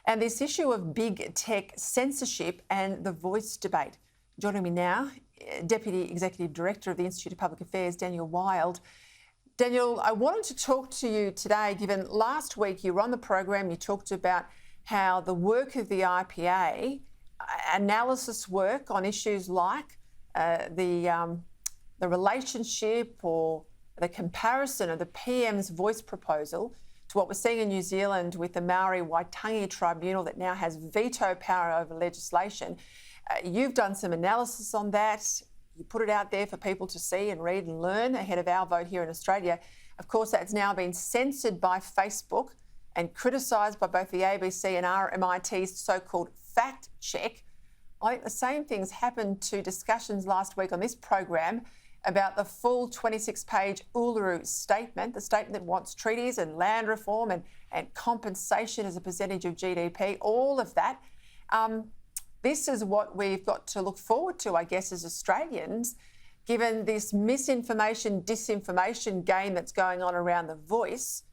and this issue of big tech censorship and the voice debate. Joining me now, Deputy Executive Director of the Institute of Public Affairs, Daniel Wild. Daniel, I wanted to talk to you today, given last week you were on the program, you talked about how the work of the IPA, analysis work on issues like the relationship or the comparison of the PM's voice proposal to what we're seeing in New Zealand with the Maori Waitangi Tribunal that now has veto power over legislation. You've done some analysis on that. You put it out there for people to see and read and learn ahead of our vote here in Australia. Of course, that's now been censored by Facebook and criticised by both the ABC and RMIT's so-called fact check. I think the same things happened to discussions last week on this program about the full 26-page Uluru Statement, the statement that wants treaties and land reform and compensation as a percentage of GDP, all of that. This is what we've got to look forward to, I guess, as Australians, given this misinformation, disinformation game that's going on around the voice,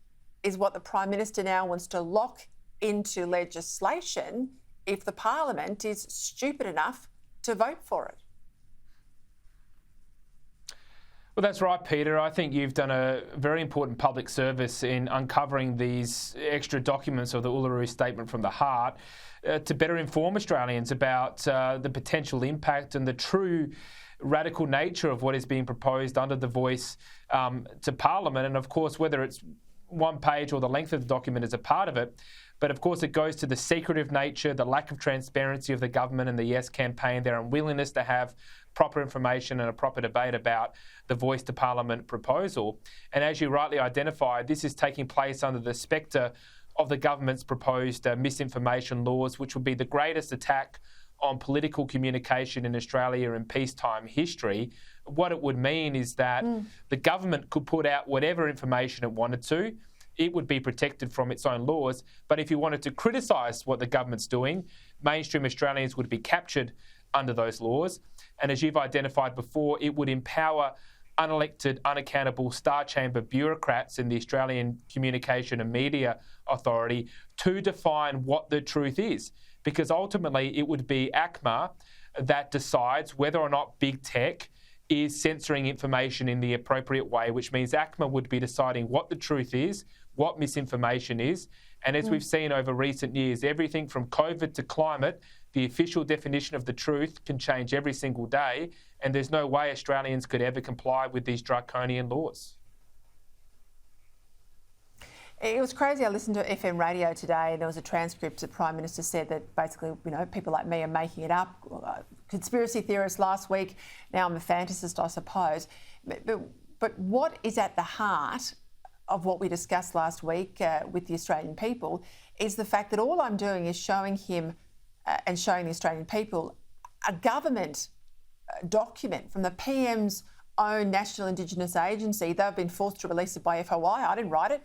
is what the Prime Minister now wants to lock into legislation if the Parliament is stupid enough to vote for it. Well, that's right, Peter. I think you've done a very important public service in uncovering these extra documents of the Uluru Statement from the Heart to better inform Australians about the potential impact and the true radical nature of what is being proposed under the voice to Parliament. And, of course, whether it's one page or the length of the document is a part of it. But, of course, it goes to the secretive nature, the lack of transparency of the government and the Yes campaign, their unwillingness to have proper information and a proper debate about the Voice to Parliament proposal. And as you rightly identified, this is taking place under the spectre of the government's proposed misinformation laws, which would be the greatest attack on political communication in Australia in peacetime history. What it would mean is that the government could put out whatever information it wanted to. It would be protected from its own laws. But if you wanted to criticise what the government's doing, mainstream Australians would be captured under those laws. And as you've identified before, it would empower unelected, unaccountable Star Chamber bureaucrats in the Australian Communication and Media Authority to define what the truth is. Because ultimately it would be ACMA that decides whether or not big tech is censoring information in the appropriate way, which means ACMA would be deciding what the truth is, what misinformation is. And as we've seen over recent years, everything from COVID to climate, the official definition of the truth can change every single day, and there's no way Australians could ever comply with these draconian laws. It was crazy. I listened to FM radio today, and there was a transcript. The Prime Minister said that basically, people like me are making it up. Conspiracy theorists last week. Now I'm a fantasist, I suppose. But what is at the heart of what we discussed last week with the Australian people is the fact that all I'm doing is showing him and showing the Australian people a government document from the PM's own National Indigenous Agency. They've been forced to release it by FOI. I didn't write it.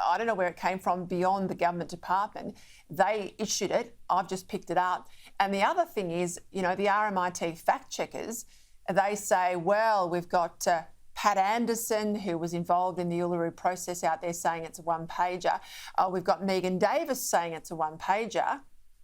I don't know where it came from beyond the government department. They issued it. I've just picked it up. And the other thing is, the RMIT fact checkers, they say, well, we've got Pat Anderson, who was involved in the Uluru process, out there saying it's a one-pager. We've got Megan Davis saying it's a one-pager.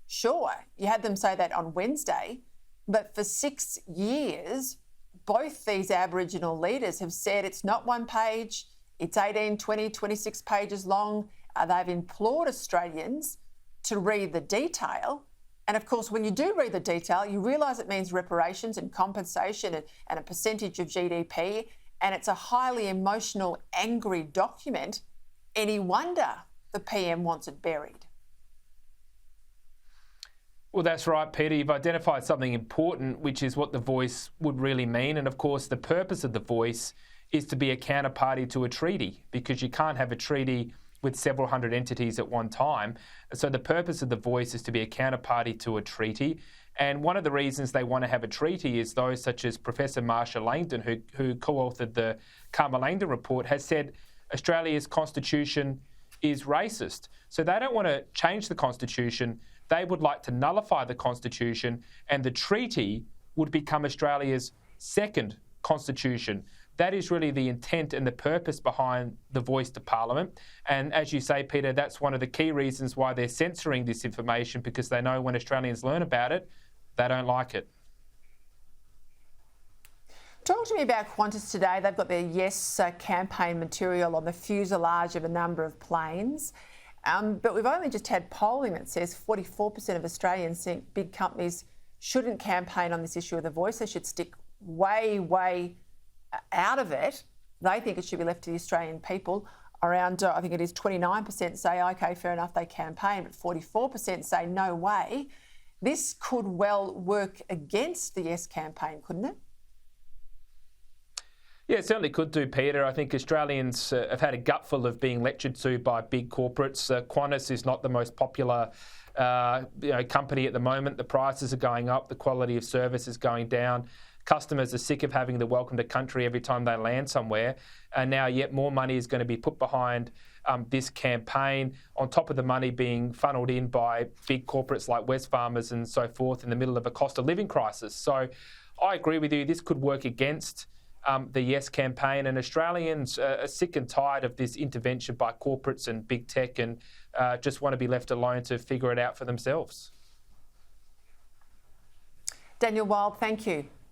Sure, you had them say that on Wednesday, but for 6 years, both these Aboriginal leaders have said it's not one page, it's 18, 20, 26 pages long. They've implored Australians to read the detail. And of course, when you do read the detail, you realise it means reparations and compensation and a percentage of GDP. And it's a highly emotional, angry document. Any wonder the PM wants it buried. Well, that's right, Peter. You've identified something important, which is what the voice would really mean. And of course, the purpose of the voice is to be a counterparty to a treaty, because you can't have a treaty with several hundred entities at one time. So the purpose of the voice is to be a counterparty to a treaty. And one of the reasons they want to have a treaty is those such as Professor Marsha Langdon, who co-authored the Karma Langdon report, has said Australia's constitution is racist. So they don't want to change the constitution. They would like to nullify the constitution, and the treaty would become Australia's second constitution. That is really the intent and the purpose behind the Voice to Parliament. And as you say, Peter, that's one of the key reasons why they're censoring this information, because they know when Australians learn about it, they don't like it. Talk to me about Qantas today. They've got their Yes campaign material on the fuselage of a number of planes. But we've only just had polling that says 44% of Australians think big companies shouldn't campaign on this issue of the Voice. They should stick way out of it. They think it should be left to the Australian people. Around, I think it is 29% say, OK, fair enough, they campaign, but 44% say no way. This could well work against the Yes campaign, couldn't it? Yeah, it certainly could do, Peter. I think Australians have had a gutful of being lectured to by big corporates. Qantas is not the most popular company at the moment. The prices are going up, the quality of service is going down. Customers are sick of having the welcome to country every time they land somewhere. And now yet more money is going to be put behind this campaign, on top of the money being funneled in by big corporates like Wesfarmers and so forth in the middle of a cost of living crisis. So I agree with you, this could work against the Yes campaign, and Australians are sick and tired of this intervention by corporates and big tech, and just want to be left alone to figure it out for themselves. Daniel Wilding, thank you.